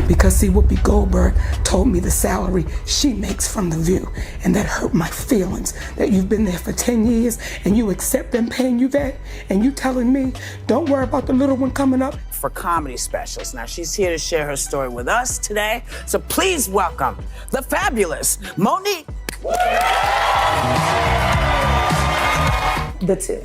Because see, Whoopi Goldberg told me the salary she makes from The View, and that hurt my feelings, that you've been there for 10 years and you accept them paying you that, and you telling me, don't worry about the little one coming up. For comedy specials. Now, she's here to share her story with us today, so please welcome the fabulous Monique. The two.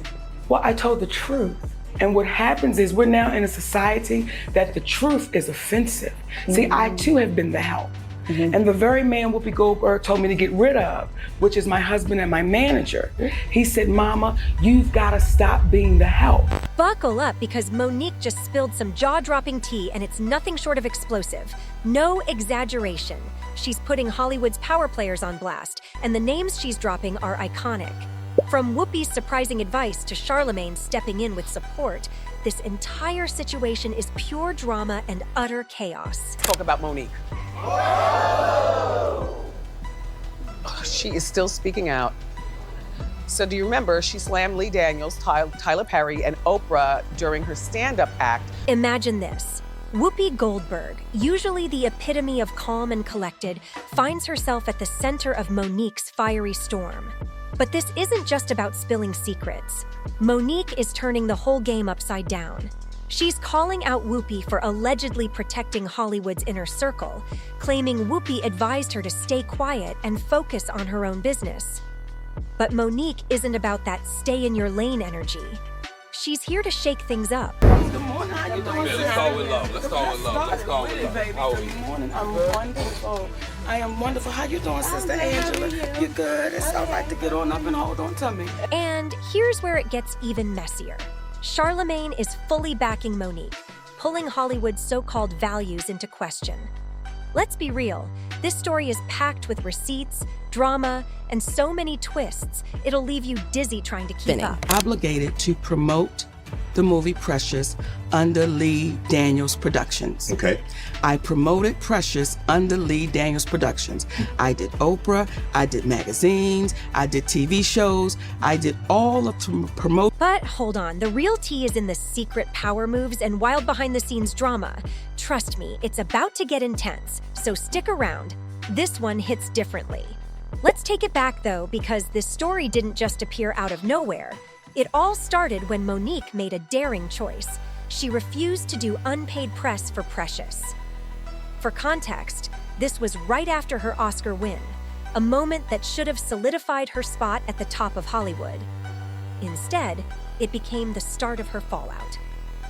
Well, I told the truth. And what happens is we're now in a society that the truth is offensive. See, I too have been the help. And the very man Whoopi Goldberg told me to get rid of, which is my husband and my manager, he said, Mama, you've got to stop being the help. Buckle up, because Monique just spilled some jaw-dropping tea, and it's nothing short of explosive. No exaggeration. She's putting Hollywood's power players on blast, and the names she's dropping are iconic. From Whoopi's surprising advice to Charlamagne stepping in with support, this entire situation is pure drama and utter chaos. Talk about Monique. She is still speaking out. So do you remember she slammed Lee Daniels, Tyler Perry, and Oprah during her stand-up act? Imagine this. Whoopi Goldberg, usually the epitome of calm and collected, finds herself at the center of Monique's fiery storm. But this isn't just about spilling secrets. Monique is turning the whole game upside down. She's calling out Whoopi for allegedly protecting Hollywood's inner circle, claiming Whoopi advised her to stay quiet and focus on her own business. But Monique isn't about that stay-in-your-lane energy. She's here to shake things up. Good morning, how you doing? Let's start with love. Let's start with love. Let's start with love. How are you? Good morning, I'm wonderful. I am wonderful. How you doing, Sister Angela? You good? It's all right to get on up and hold on to me. And here's where it gets even messier. Charlamagne is fully backing Monique, pulling Hollywood's so-called values into question. Let's be real, this story is packed with receipts, drama, and so many twists, it'll leave you dizzy trying to keep up. Obligated to promote the movie Precious under Lee Daniels Productions. Okay. I promoted Precious under Lee Daniels Productions. I did Oprah, I did magazines, I did TV shows, I did all of to promote. But hold on, the real tea is in the secret power moves and wild behind-the-scenes drama. Trust me, it's about to get intense, so stick around. This one hits differently. Let's take it back though, because this story didn't just appear out of nowhere. It all started when Monique made a daring choice. She refused to do unpaid press for Precious. For context, this was right after her Oscar win, a moment that should have solidified her spot at the top of Hollywood. Instead, it became the start of her fallout.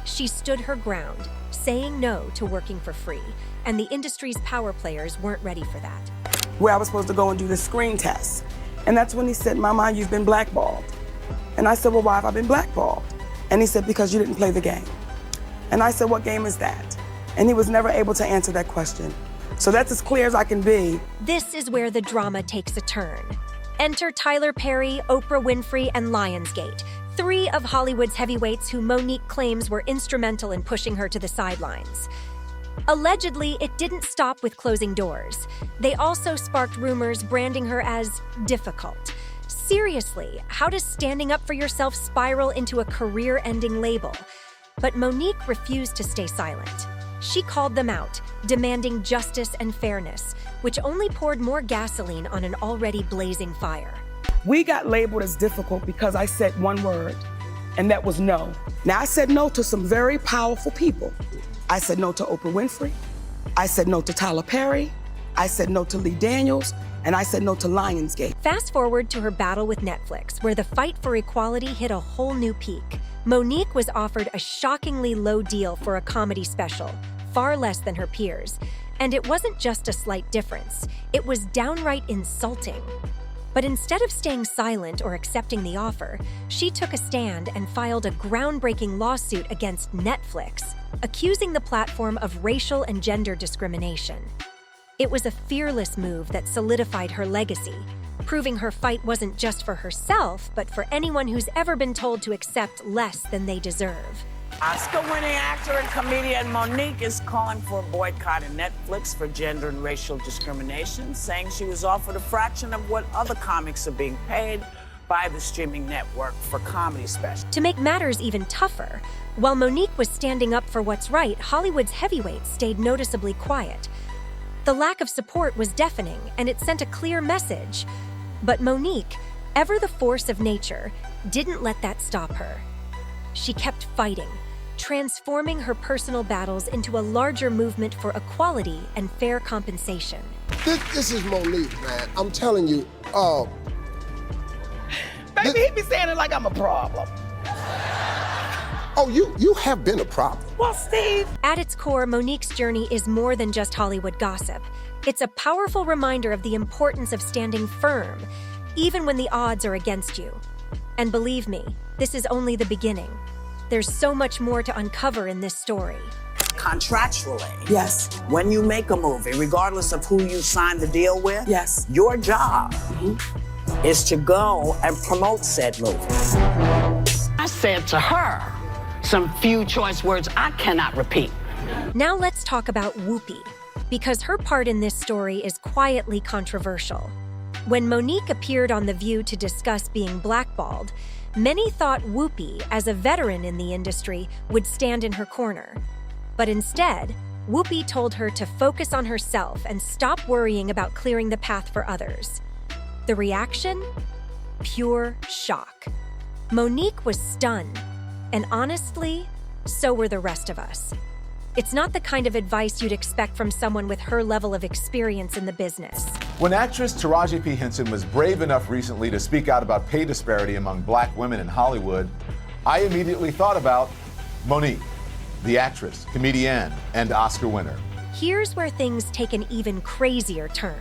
She stood her ground, saying no to working for free, and the industry's power players weren't ready for that. Where I was supposed to go and do the screen test. And that's when he said, Mama, you've been blackballed. And I said, well, why have I been blackballed? And he said, because you didn't play the game. And I said, what game is that? And he was never able to answer that question. So that's as clear as I can be. This is where the drama takes a turn. Enter Tyler Perry, Oprah Winfrey, and Lionsgate, three of Hollywood's heavyweights who Monique claims were instrumental in pushing her to the sidelines. Allegedly, it didn't stop with closing doors. They also sparked rumors branding her as difficult. Seriously, how does standing up for yourself spiral into a career-ending label? But Monique refused to stay silent. She called them out, demanding justice and fairness, which only poured more gasoline on an already blazing fire. We got labeled as difficult because I said one word, and that was no. Now, I said no to some very powerful people. I said no to Oprah Winfrey. I said no to Tyler Perry. I said no to Lee Daniels. And I said no to Lionsgate. Fast forward to her battle with Netflix, where the fight for equality hit a whole new peak. Monique was offered a shockingly low deal for a comedy special, far less than her peers. And it wasn't just a slight difference, it was downright insulting. But instead of staying silent or accepting the offer, she took a stand and filed a groundbreaking lawsuit against Netflix, accusing the platform of racial and gender discrimination. It was a fearless move that solidified her legacy, proving her fight wasn't just for herself, but for anyone who's ever been told to accept less than they deserve. Oscar-winning actor and comedian Monique is calling for a boycott of Netflix for gender and racial discrimination, saying she was offered a fraction of what other comics are being paid by the streaming network for comedy specials. To make matters even tougher, while Monique was standing up for what's right, Hollywood's heavyweights stayed noticeably quiet. The lack of support was deafening, and it sent a clear message. But Monique, ever the force of nature, didn't let that stop her. She kept fighting, transforming her personal battles into a larger movement for equality and fair compensation. This is Monique, man. I'm telling you, Baby, he be saying it like I'm a problem. oh, you have been a problem. Well, Steve. At its core, Monique's journey is more than just Hollywood gossip. It's a powerful reminder of the importance of standing firm, even when the odds are against you. And believe me, this is only the beginning. There's so much more to uncover in this story. Contractually, Yes. when you make a movie, regardless of who you sign the deal with, Yes. your job is to go and promote said movie. I said to her some few choice words I cannot repeat. Now let's talk about Whoopi, because her part in this story is quietly controversial. When Monique appeared on The View to discuss being blackballed, many thought Whoopi, as a veteran in the industry, would stand in her corner. But instead, Whoopi told her to focus on herself and stop worrying about clearing the path for others. The reaction? Pure shock. Monique was stunned, and honestly, so were the rest of us. It's not the kind of advice you'd expect from someone with her level of experience in the business. When actress Taraji P. Henson was brave enough recently to speak out about pay disparity among black women in Hollywood, I immediately thought about Monique, the actress, comedian, and Oscar winner. Here's where things take an even crazier turn.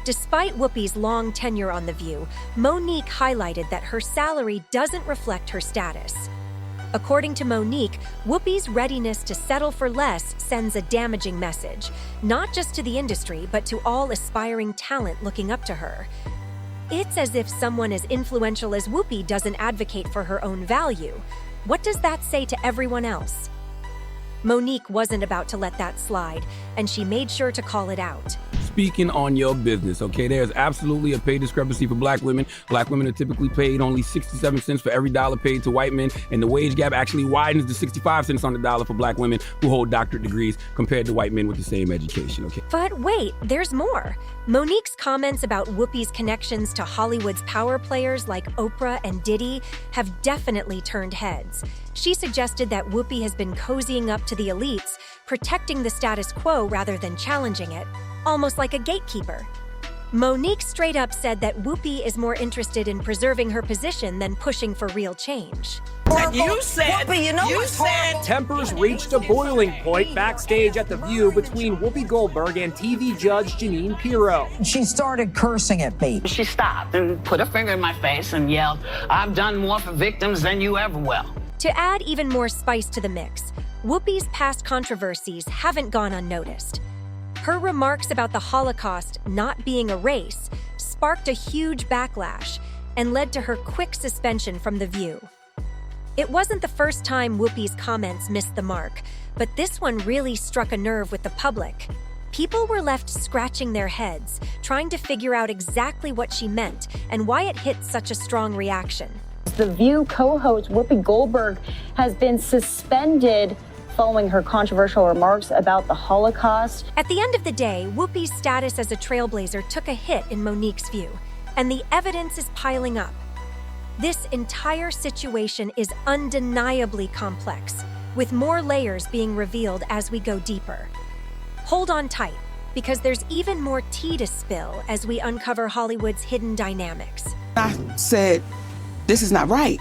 Despite Whoopi's long tenure on The View, Monique highlighted that her salary doesn't reflect her status. According to Monique, Whoopi's readiness to settle for less sends a damaging message, not just to the industry, but to all aspiring talent looking up to her. It's as if someone as influential as Whoopi doesn't advocate for her own value. What does that say to everyone else? Monique wasn't about to let that slide, and she made sure to call it out. Speaking on your business, okay? There's absolutely a pay discrepancy for black women. Black women are typically paid only 67 cents for every dollar paid to white men, and the wage gap actually widens to 65 cents on the dollar for black women who hold doctorate degrees compared to white men with the same education, okay? But wait, there's more. Monique's comments about Whoopi's connections to Hollywood's power players like Oprah and Diddy have definitely turned heads. She suggested that Whoopi has been cozying up to the elites, protecting the status quo rather than challenging it, almost like a gatekeeper. Monique straight up said that Whoopi is more interested in preserving her position than pushing for real change. You said, Tempers reached a boiling point backstage at The View between Whoopi Goldberg and TV judge Jeanine Pirro. She started cursing at me. She stopped and put her finger in my face and yelled, "I've done more for victims than you ever will." To add even more spice to the mix, Whoopi's past controversies haven't gone unnoticed. Her remarks about the Holocaust not being a race sparked a huge backlash and led to her quick suspension from The View. It wasn't the first time Whoopi's comments missed the mark, but this one really struck a nerve with the public. People were left scratching their heads, trying to figure out exactly what she meant and why it hit such a strong reaction. The View co-host Whoopi Goldberg has been suspended following her controversial remarks about the Holocaust. At the end of the day, Whoopi's status as a trailblazer took a hit in Monique's view, and the evidence is piling up. This entire situation is undeniably complex, with more layers being revealed as we go deeper. Hold on tight, because there's even more tea to spill as we uncover Hollywood's hidden dynamics. I said, this is not right.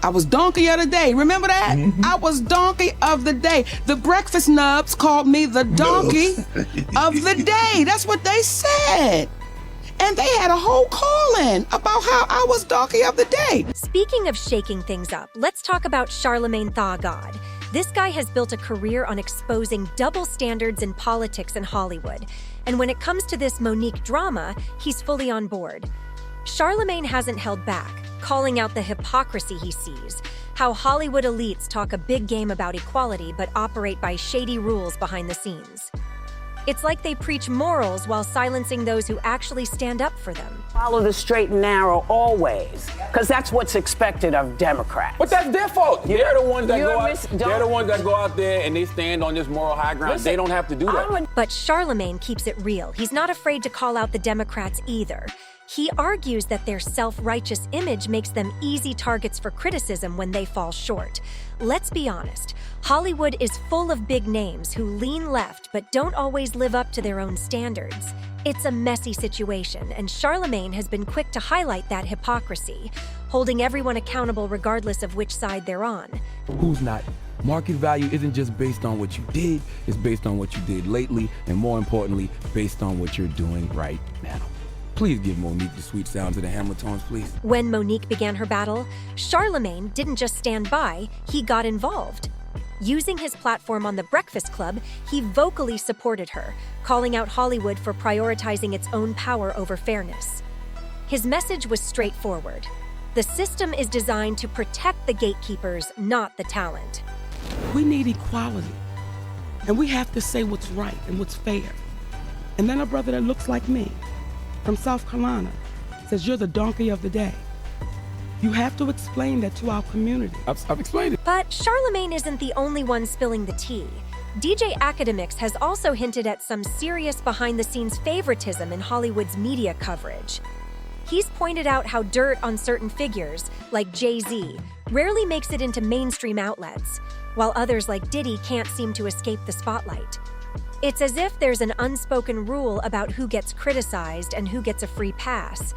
I was donkey of the day. Remember that? I was donkey of the day. The breakfast nubs called me the donkey of the day. That's what they said. And they had a whole call-in about how I was donkey of the day. Speaking of shaking things up, let's talk about Charlamagne Tha God. This guy has built a career on exposing double standards in politics in Hollywood. And when it comes to this Monique drama, he's fully on board. Charlamagne hasn't held back, calling out the hypocrisy he sees, how Hollywood elites talk a big game about equality but operate by shady rules behind the scenes. It's like they preach morals while silencing those who actually stand up for them. Follow the straight and narrow always, because that's what's expected of Democrats. But that's their fault. They're the ones that go out. They're They're the ones that go out there and they stand on this moral high ground. They don't have to do that. But Charlamagne keeps it real. He's not afraid to call out the Democrats either. He argues that their self-righteous image makes them easy targets for criticism when they fall short. Let's be honest, Hollywood is full of big names who lean left but don't always live up to their own standards. It's a messy situation, and Charlamagne has been quick to highlight that hypocrisy, holding everyone accountable regardless of which side they're on. Who's not? Market value isn't just based on what you did, it's based on what you did lately, and more importantly, based on what you're doing right now. Please give Monique the sweet sounds of the Hamiltons, please. When Monique began her battle, Charlamagne didn't just stand by, he got involved. Using his platform on The Breakfast Club, he vocally supported her, calling out Hollywood for prioritizing its own power over fairness. His message was straightforward. The system is designed to protect the gatekeepers, not the talent. We need equality, and we have to say what's right and what's fair. And then a brother that looks like me, from South Carolina, says you're the donkey of the day. You have to explain that to our community. I've explained it. But Charlamagne isn't the only one spilling the tea. DJ Academics has also hinted at some serious behind-the-scenes favoritism in Hollywood's media coverage. He's pointed out how dirt on certain figures, like Jay-Z, rarely makes it into mainstream outlets, while others like Diddy can't seem to escape the spotlight. It's as if there's an unspoken rule about who gets criticized and who gets a free pass.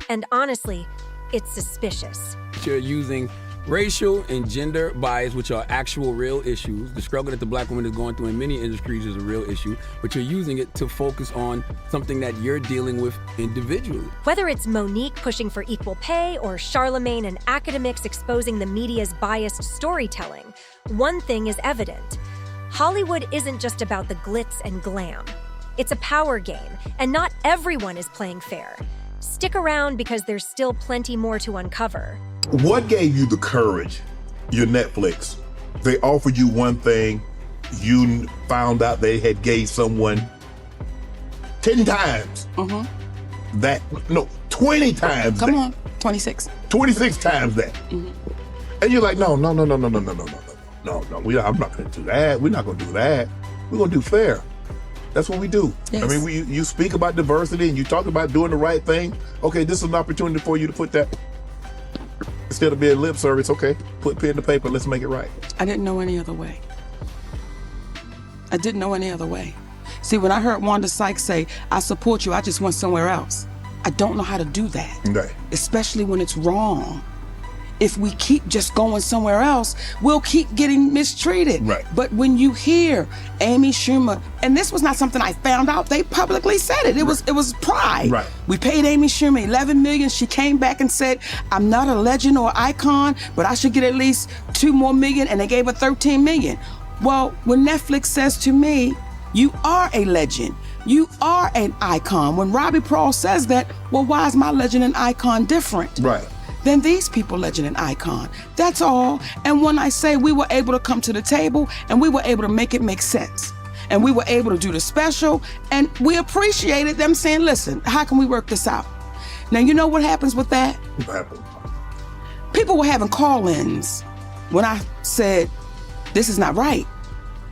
And honestly, it's suspicious. You're using racial and gender bias, which are actual real issues. The struggle that the black woman is going through in many industries is a real issue, but you're using it to focus on something that you're dealing with individually. Whether it's Monique pushing for equal pay or Charlamagne and Academics exposing the media's biased storytelling, one thing is evident. Hollywood isn't just about the glitz and glam. It's a power game, and not everyone is playing fair. Stick around because there's still plenty more to uncover. What gave you the courage? Your Netflix. They offered you one thing, you found out they had gave someone 10 times. That, no, 20 times. Come on, 26. 26 times that. And you're like, no, I'm not gonna do that. We're not gonna do that. We're gonna do fair. That's what we do. Yes. I mean, you speak about diversity and you talk about doing the right thing. Okay, this is an opportunity for you to put that, instead of being lip service, okay, put pen to paper, let's make it right. I didn't know any other way. I didn't know any other way. See, when I heard Wanda Sykes say, I support you, I just went somewhere else. I don't know how to do that. Right. Especially when it's wrong. If we keep just going somewhere else, we'll keep getting mistreated. Right. But when you hear Amy Schumer, and this was not something I found out, they publicly said it. It was pride. Right. We paid Amy Schumer $11 million. She came back and said, I'm not a legend or icon, but I should get at least $2 more million, and they gave her $13 million. Well, when Netflix says to me, you are a legend, you are an icon. When Robbie Pearl says that, well, why is my legend and icon different? Right. Then these people legend and icon. That's all. And when I say we were able to come to the table and we were able to make it make sense, and we were able to do the special, and we appreciated them saying, listen, how can we work this out? Now, you know what happens with that? What happened? People were having call-ins when I said, this is not right.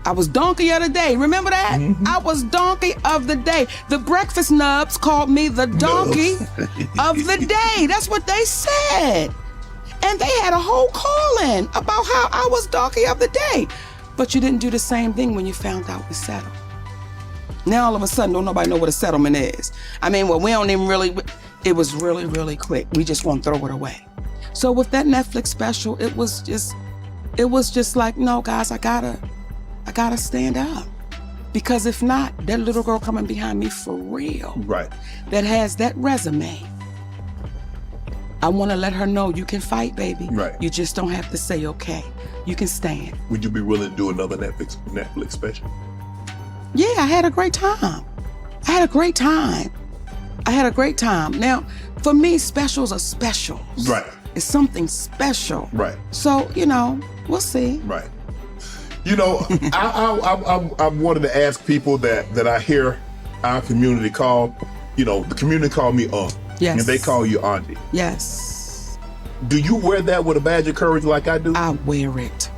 I was donkey of the day. Remember that? I was donkey of the day. The breakfast nubs called me the donkey of the day. That's what they said. And they had a whole call-in about how I was donkey of the day. But you didn't do the same thing when you found out we settled. Now all of a sudden, don't nobody know what a settlement is. I mean, well, we don't even really, it was really, really quick. We just won't throw it away. So with that Netflix special, it was just like, no, guys, I gotta stand up. Because if not, that little girl coming behind me for real, right, that has that resume, I wanna let her know you can fight, baby. Right. You just don't have to say okay. You can stand. Would you be willing to do another Netflix special? Yeah, I had a great time. Now, for me, specials are specials. Right. It's something special. Right. So, we'll see. Right. You know, I wanted to ask people that I hear our community call, you know, the community call me Yes. and they call you auntie. Yes. Do you wear that with a badge of courage like I do? I wear it.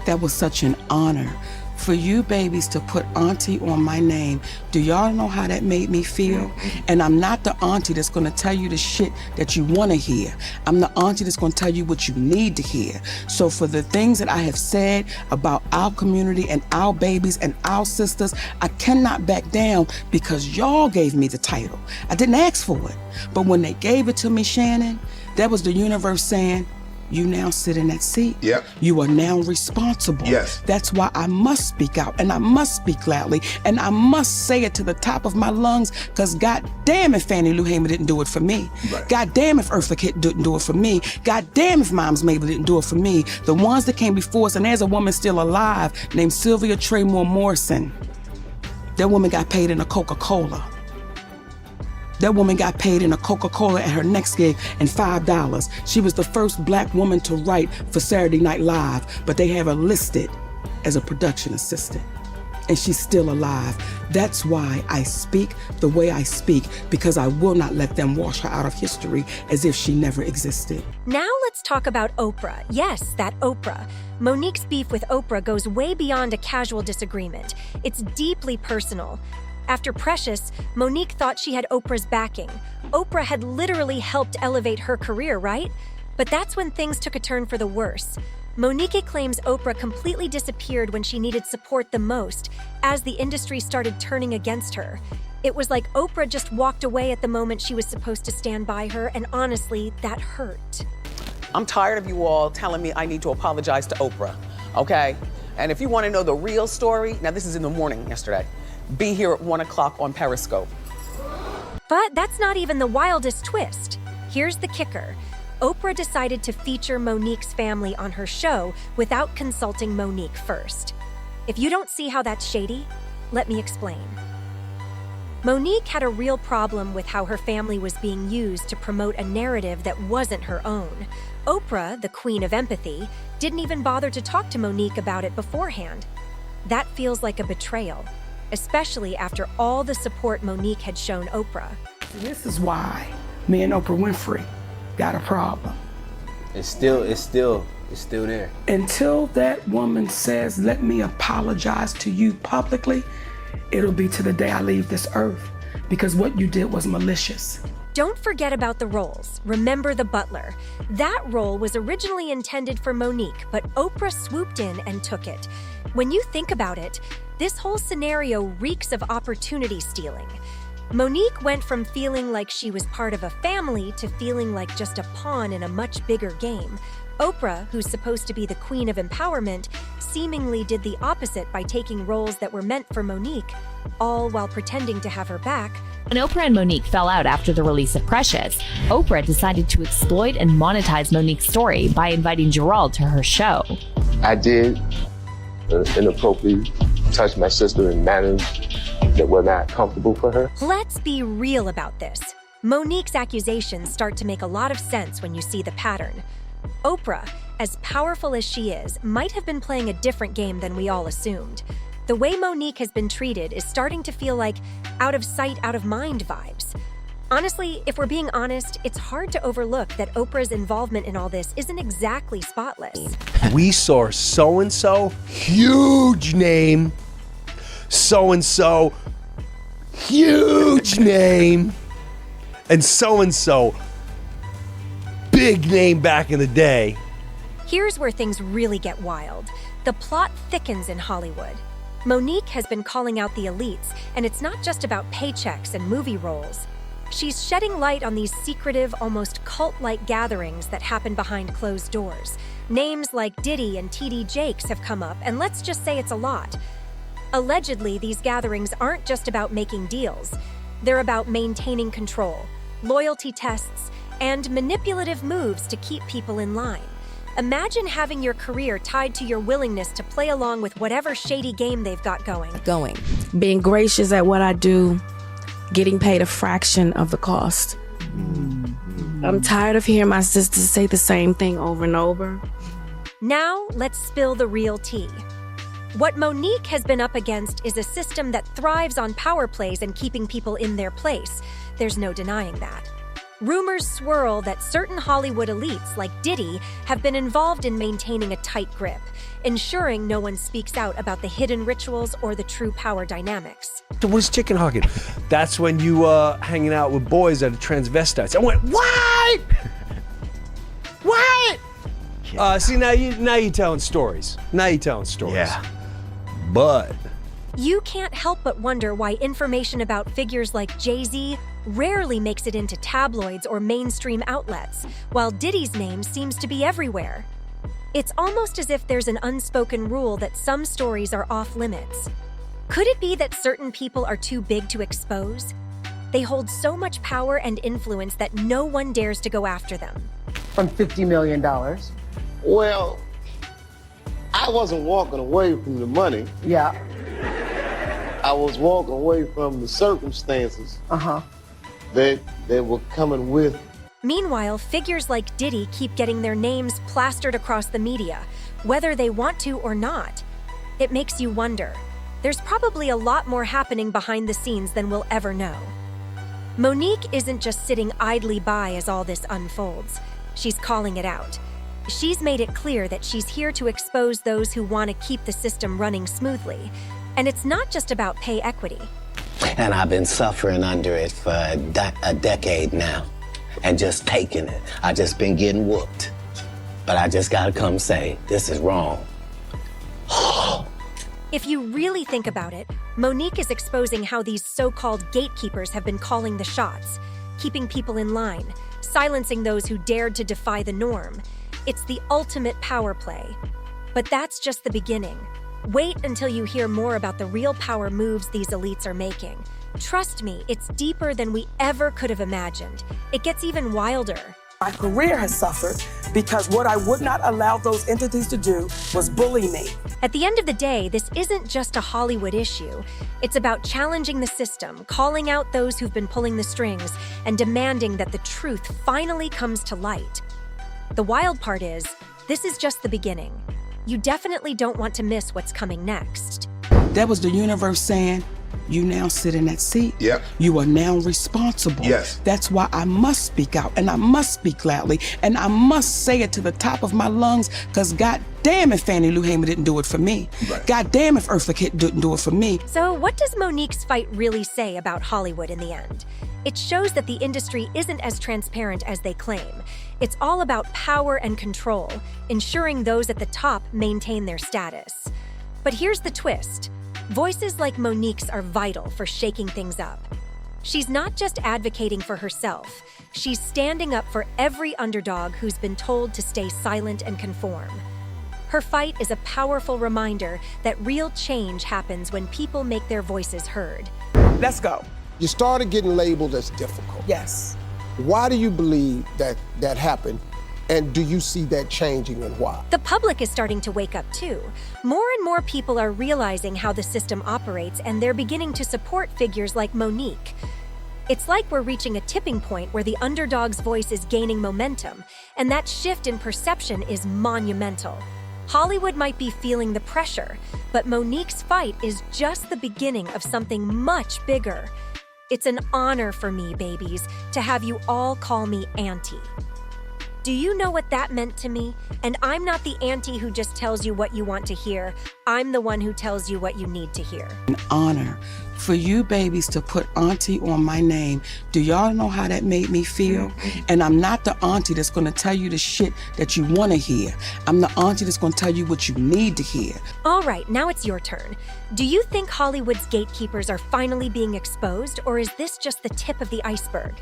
That was such an honor. For you babies to put auntie on my name, do y'all know how that made me feel? And I'm not the auntie that's gonna tell you the shit that you wanna hear. I'm the auntie that's gonna tell you what you need to hear. So for the things that I have said about our community and our babies and our sisters, I cannot back down because y'all gave me the title. I didn't ask for it. But when they gave it to me, Shannon, that was the universe saying, you now sit in that seat. Yep. You are now responsible. Yes. That's why I must speak out and I must speak loudly and I must say it to the top of my lungs because God damn if Fannie Lou Hamer didn't do it for me. Right. God damn if Eartha Kitt didn't do it for me. God damn if Moms Mabel didn't do it for me. The ones that came before us, and there's a woman still alive named Sylvia Tremore Morrison. That woman got paid in a Coca-Cola. That woman got paid in a Coca-Cola at her next gig and $5. She was the first black woman to write for Saturday Night Live, but they have her listed as a production assistant. And she's still alive. That's why I speak the way I speak, because I will not let them wash her out of history as if she never existed. Now let's talk about Oprah. Yes, that Oprah. Monique's beef with Oprah goes way beyond a casual disagreement. It's deeply personal. After Precious, Monique thought she had Oprah's backing. Oprah had literally helped elevate her career, right? But that's when things took a turn for the worse. Monique claims Oprah completely disappeared when she needed support the most, as the industry started turning against her. It was like Oprah just walked away at the moment she was supposed to stand by her, and honestly, that hurt. I'm tired of you all telling me I need to apologize to Oprah, okay? And if you want to know the real story, now this is in the morning yesterday, be here at 1 o'clock on Periscope. But that's not even the wildest twist. Here's the kicker. Oprah decided to feature Monique's family on her show without consulting Monique first. If you don't see how that's shady, let me explain. Monique had a real problem with how her family was being used to promote a narrative that wasn't her own. Oprah, the queen of empathy, didn't even bother to talk to Monique about it beforehand. That feels like a betrayal, especially after all the support Monique had shown Oprah. This is why me and Oprah Winfrey got a problem. It's still there. Until that woman says, let me apologize to you publicly, it'll be to the day I leave this earth, because what you did was malicious. Don't forget about the roles. Remember the butler. That role was originally intended for Monique, but Oprah swooped in and took it. When you think about it, this whole scenario reeks of opportunity stealing. Monique went from feeling like she was part of a family to feeling like just a pawn in a much bigger game. Oprah, who's supposed to be the queen of empowerment, seemingly did the opposite by taking roles that were meant for Monique, all while pretending to have her back. When Oprah and Monique fell out after the release of Precious, Oprah decided to exploit and monetize Monique's story by inviting Gerald to her show. I did inappropriately touch my sister in manners that were not comfortable for her. Let's be real about this. Monique's accusations start to make a lot of sense when you see the pattern. Oprah, as powerful as she is, might have been playing a different game than we all assumed. The way Monique has been treated is starting to feel like out of sight, out of mind vibes. Honestly, if we're being honest, it's hard to overlook that Oprah's involvement in all this isn't exactly spotless. We saw so-and-so, huge name, so-and-so, huge name, and so-and-so, big name back in the day. Here's where things really get wild. The plot thickens in Hollywood. Monique has been calling out the elites, and it's not just about paychecks and movie roles. She's shedding light on these secretive, almost cult-like gatherings that happen behind closed doors. Names like Diddy and T.D. Jakes have come up, and let's just say it's a lot. Allegedly, these gatherings aren't just about making deals. They're about maintaining control, loyalty tests, and manipulative moves to keep people in line. Imagine having your career tied to your willingness to play along with whatever shady game they've got going. Being gracious at what I do, getting paid a fraction of the cost. I'm tired of hearing my sisters say the same thing over and over. Now, let's spill the real tea. What Monique has been up against is a system that thrives on power plays and keeping people in their place. There's no denying that. Rumors swirl that certain Hollywood elites, like Diddy, have been involved in maintaining a tight grip, ensuring no one speaks out about the hidden rituals or the true power dynamics. What's chicken hawking? That's when you hanging out with boys that are transvestites. I went, what? What? See, now you're telling stories. Yeah. But You can't help but wonder why information about figures like Jay-Z rarely makes it into tabloids or mainstream outlets, while Diddy's name seems to be everywhere. It's almost as if there's an unspoken rule that some stories are off limits. Could it be that certain people are too big to expose? They hold so much power and influence that no one dares to go after them. From $50 million. Well, I wasn't walking away from the money. Yeah. I was walking away from the circumstances that were coming with. Meanwhile, figures like Diddy keep getting their names plastered across the media, whether they want to or not. It makes you wonder. There's probably a lot more happening behind the scenes than we'll ever know. Monique isn't just sitting idly by as all this unfolds. She's calling it out. She's made it clear that she's here to expose those who want to keep the system running smoothly. And it's not just about pay equity. And I've been suffering under it for a decade now and just taking it. I just been getting whooped. But I just gotta come say, this is wrong. If you really think about it, Monique is exposing how these so-called gatekeepers have been calling the shots, keeping people in line, silencing those who dared to defy the norm. It's the ultimate power play. But that's just the beginning. Wait until you hear more about the real power moves these elites are making. Trust me, it's deeper than we ever could have imagined. It gets even wilder. My career has suffered because what I would not allow those entities to do was bully me. At the end of the day, this isn't just a Hollywood issue. It's about challenging the system, calling out those who've been pulling the strings, and demanding that the truth finally comes to light. The wild part is, this is just the beginning. You definitely don't want to miss what's coming next. That was the universe saying, you now sit in that seat. Yep. You are now responsible. Yes. That's why I must speak out, and I must speak loudly, and I must say it to the top of my lungs, because God damn if Fannie Lou Hamer didn't do it for me. Right. God damn if Eartha Kitt didn't do it for me. So what does Monique's fight really say about Hollywood in the end? It shows that the industry isn't as transparent as they claim. It's all about power and control, ensuring those at the top maintain their status. But here's the twist. Voices like Monique's are vital for shaking things up. She's not just advocating for herself, she's standing up for every underdog who's been told to stay silent and conform. Her fight is a powerful reminder that real change happens when people make their voices heard. Let's go. You started getting labeled as difficult. Yes. Why do you believe that happened? And do you see that changing, and why? The public is starting to wake up too. More and more people are realizing how the system operates, and they're beginning to support figures like Monique. It's like we're reaching a tipping point where the underdog's voice is gaining momentum, and that shift in perception is monumental. Hollywood might be feeling the pressure, but Monique's fight is just the beginning of something much bigger. It's an honor for me, babies, to have you all call me Auntie. Do you know what that meant to me? And I'm not the auntie who just tells you what you want to hear. I'm the one who tells you what you need to hear. An honor for you babies to put auntie on my name. Do y'all know how that made me feel? And I'm not the auntie that's gonna tell you the shit that you wanna hear. I'm the auntie that's gonna tell you what you need to hear. All right, now it's your turn. Do you think Hollywood's gatekeepers are finally being exposed, or is this just the tip of the iceberg?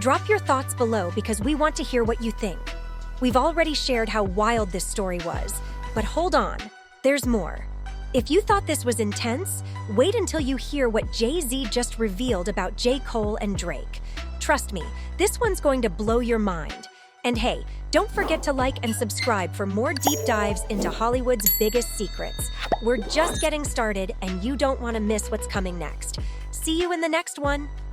Drop your thoughts below because we want to hear what you think. We've already shared how wild this story was, but hold on, there's more. If you thought this was intense, wait until you hear what Jay-Z just revealed about J. Cole and Drake. Trust me, this one's going to blow your mind. And hey, don't forget to like and subscribe for more deep dives into Hollywood's biggest secrets. We're just getting started, and you don't want to miss what's coming next. See you in the next one.